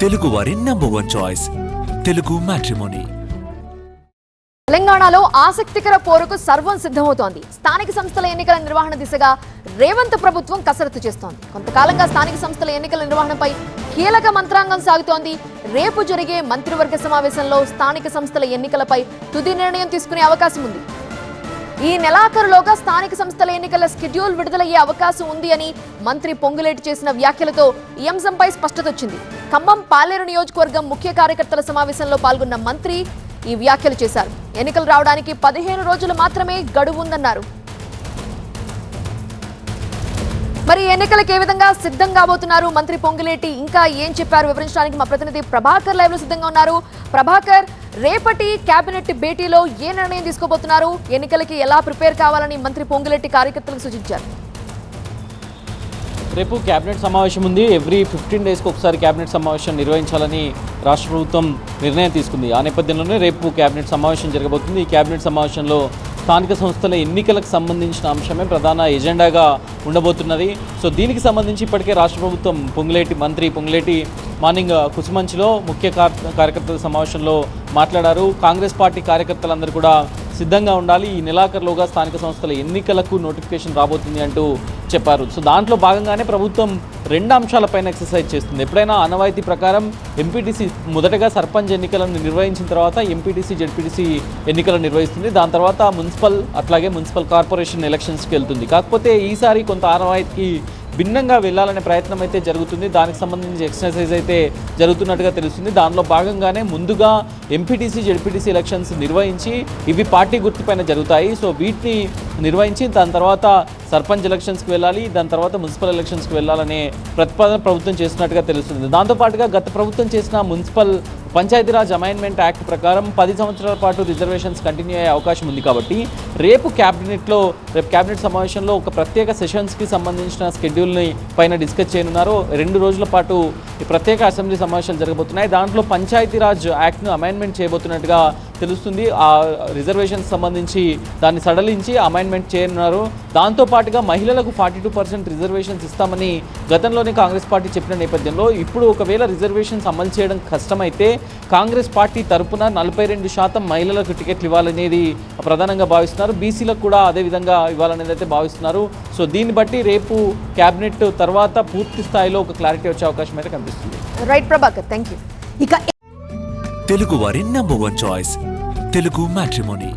తెలుగు వారి #1 choice Telugu matrimony. తెలంగాణలో ఆసక్తికర పోరుకు సర్వం సిద్ధమవుతోంది. స్థానిక సంస్థల ఎన్నికల నిర్వహణ దిశగా రేవంత్ ప్రభుత్వం కసరత్తు చేస్తోంది. కొంతకాలంగా స్థానిక సంస్థల ఎన్నికల నిర్వహణపై కీలక మంత్రాంగం సాగుతోంది. రేపు జరిగే మంత్రివర్గ సమావేశంలో స్థానిక సంస్థల ఎన్నికలపై తుది నిర్ణయం తీసుకునే అవకాశం ఉంది. ఈ నెలాఖరులోగా స్థానిక సంస్థల ఎన్నికల షెడ్యూల్ విడుదలయ్యే అవకాశం ఉంది అని మంత్రి పొంగులేటి చేసిన వ్యాఖ్యలతో ఈ అంశంపై స్పష్టత వచ్చింది. ఖమ్మం పాలేరు నియోజకవర్గం ముఖ్య కార్యకర్తల సమావేశంలో పాల్గొన్న మంత్రి ఈ వ్యాఖ్యలు చేశారు. ఎన్నికలు రావడానికి 15 రోజులు మాత్రమే గడువు ఉందన్నారు. మరి ఎన్నికలకు ఏ విధంగా సిద్ధం కాబోతున్నారు మంత్రి పొంగులేటి, ఇంకా ఏం చెప్పారు వివరించడానికి మా ప్రతినిధి ప్రభాకర్ లైవ్ లో సిద్ధంగా ఉన్నారు. ప్రభాకర్, రేపటి కేబినెట్ భేటీలో ఏ నిర్ణయం తీసుకోబోతున్నారు? ఎన్నికలకి ఎలా ప్రిపేర్ కావాలని మంత్రి పొంగులేటి కార్యకర్తలకు సూచించారు? రేపు కేబినెట్ సమావేశం ఉంది. ఎవ్రీ 15 డేస్కి ఒకసారి కేబినెట్ సమావేశం నిర్వహించాలని రాష్ట్ర ప్రభుత్వం నిర్ణయం తీసుకుంది. ఆ నేపథ్యంలోనే రేపు కేబినెట్ సమావేశం జరగబోతుంది. ఈ కేబినెట్ సమావేశంలో స్థానిక సంస్థల ఎన్నికలకు సంబంధించిన అంశమే ప్రధాన ఎజెండాగా ఉండబోతున్నది. సో దీనికి సంబంధించి ఇప్పటికే రాష్ట్ర ప్రభుత్వం మంత్రి పొంగులేటి మార్నింగ్ కుసుమంచిలో ముఖ్య కార్యకర్తల సమావేశంలో మాట్లాడారు. కాంగ్రెస్ పార్టీ కార్యకర్తలందరూ కూడా సిద్ధంగా ఉండాలి, ఈ నెలాఖరులోగా స్థానిక సంస్థల ఎన్నికలకు నోటిఫికేషన్ రాబోతుంది అంటూ చెప్పారు. సో దాంట్లో భాగంగానే ప్రభుత్వం 2 అంశాలపైన ఎక్సర్సైజ్ చేస్తుంది. ఎప్పుడైనా ఆనవాయితీ ప్రకారం ఎంపీటీసీ మొదటగా సర్పంచ్ ఎన్నికలను నిర్వహించిన తర్వాత ఎంపీటీసీ జెడ్పీటీసీ ఎన్నికలు నిర్వహిస్తుంది. దాని తర్వాత మున్సిపల్ కార్పొరేషన్ ఎలక్షన్స్కి వెళ్తుంది. కాకపోతే ఈసారి కొంత ఆనవాయితీకి భిన్నంగా వెళ్ళాలనే ప్రయత్నం అయితే జరుగుతుంది. దానికి సంబంధించి ఎక్సర్సైజ్ అయితే జరుగుతున్నట్టుగా తెలుస్తుంది. దానిలో భాగంగానే ముందుగా ఎంపీటీసీ జెడ్పీటీసీ ఎలక్షన్స్ నిర్వహించి ఇవి పార్టీ గుర్తుపైన జరుగుతాయి. సో వీటిని నిర్వహించి దాని తర్వాత సర్పంచ్ ఎలక్షన్స్కి వెళ్ళాలి, దాని తర్వాత మున్సిపల్ ఎలక్షన్స్కి వెళ్ళాలనే ప్రతిపాదన ప్రభుత్వం చేస్తున్నట్టుగా తెలుస్తుంది. దాంతోపాటుగా గత ప్రభుత్వం చేసిన మున్సిపల్ పంచాయతీరాజ్ అమైన్మెంట్ యాక్ట్ ప్రకారం 10 సంవత్సరాల పాటు రిజర్వేషన్స్ కంటిన్యూ అయ్యే అవకాశం ఉంది. కాబట్టి రేపు క్యాబినెట్ సమావేశంలో ఒక ప్రత్యేక సెషన్స్కి సంబంధించిన షెడ్యూల్ని పైన డిస్కస్ చేయనున్నారు. 2 రోజుల పాటు ఈ ప్రత్యేక అసెంబ్లీ సమావేశాలు జరగబోతున్నాయి. దాంట్లో పంచాయతీరాజ్ యాక్ట్ను అమైన్మెంట్ చేయబోతున్నట్టుగా తెలుస్తుంది. ఆ రిజర్వేషన్స్ సంబంధించి దాన్ని సడలించి అమైన్మెంట్ చేయనున్నారు. దాంతోపాటుగా మహిళలకు 42% రిజర్వేషన్స్ ఇస్తామని గతంలోనే కాంగ్రెస్ పార్టీ చెప్పిన నేపథ్యంలో ఇప్పుడు ఒకవేళ రిజర్వేషన్స్ అమలు చేయడం కష్టమైతే కాంగ్రెస్ పార్టీ తరపున 42% మహిళలకు టికెట్లు ఇవ్వాలనేది ప్రధానంగా భావిస్తున్నారు. బీసీలకు కూడా అదేవిధంగా ఇవ్వాలనేది అయితే భావిస్తున్నారు. సో దీన్ని బట్టి రేపు క్యాబినెట్ తర్వాత పూర్తి స్థాయిలో ఒక క్లారిటీ వచ్చే అవకాశం అయితే కనిపిస్తుంది. Right Prabhakar, thank you. Telugu వారి #1 చాయిస్ తెలుగు మ్యాట్రిమోనీ.